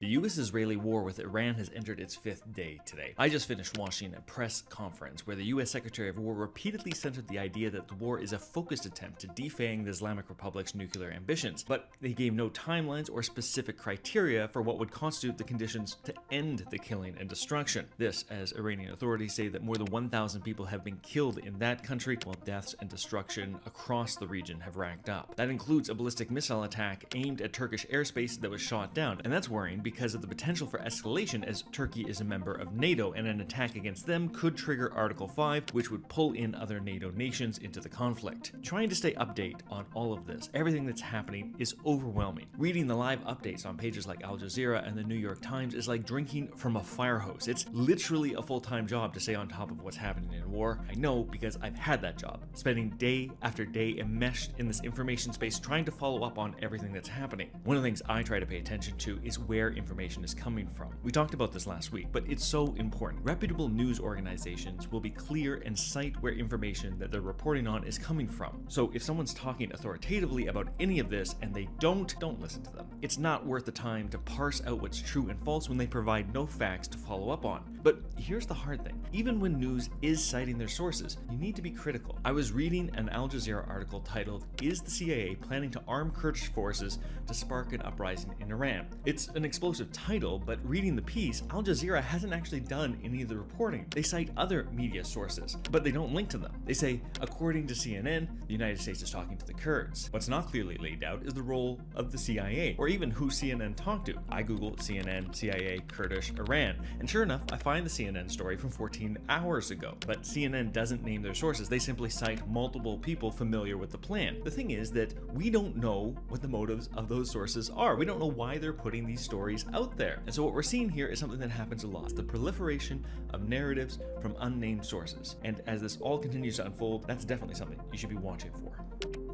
The US-Israeli war with Iran has entered its fifth day today. I just finished watching a press conference where the US Secretary of War repeatedly centered the idea that the war is a focused attempt to defang the Islamic Republic's nuclear ambitions, but they gave no timelines or specific criteria for what would constitute the conditions to end the killing and destruction. This, as Iranian authorities say that more than 1,000 people have been killed in that country, while deaths and destruction across the region have racked up. That includes a ballistic missile attack aimed at Turkish airspace that was shot down, and that's worrying because of the potential for escalation, as Turkey is a member of NATO and an attack against them could trigger Article 5, which would pull in other NATO nations into the conflict. Trying to stay updated on all of this, everything that's happening, is overwhelming. Reading the live updates on pages like Al Jazeera and the New York Times is like drinking from a fire hose. It's literally a full-time job to stay on top of what's happening in war. I know because I've had that job, spending day after day enmeshed in this information space trying to follow up on everything that's happening. One of the things I try to pay attention to is where information is coming from. We talked about this last week, but it's so important. Reputable news organizations will be clear and cite where information that they're reporting on is coming from. So if someone's talking authoritatively about any of this and they don't listen to them. It's not worth the time to parse out what's true and false when they provide no facts to follow up on. But here's the hard thing. Even when news is citing their sources, you need to be critical. I was reading an Al Jazeera article titled, "Is the CIA planning to arm Kurdish forces to spark an uprising in Iran?" It's an explosive title, but reading the piece, Al Jazeera hasn't actually done any of the reporting. They cite other media sources, but they don't link to them. They say, according to CNN, the United States is talking to the Kurds. What's not clearly laid out is the role of the CIA, or even who CNN talked to. I googled CNN, CIA, Kurdish, Iran, and sure enough, I find the CNN story from 14 hours ago. But CNN doesn't name their sources. They simply cite multiple people familiar with the plan. The thing is that we don't know what the motives of those sources are. We don't know why they're putting these stories out there. And so what we're seeing here is something that happens a lot. It's the proliferation of narratives from unnamed sources. And as this all continues to unfold, that's definitely something you should be watching for.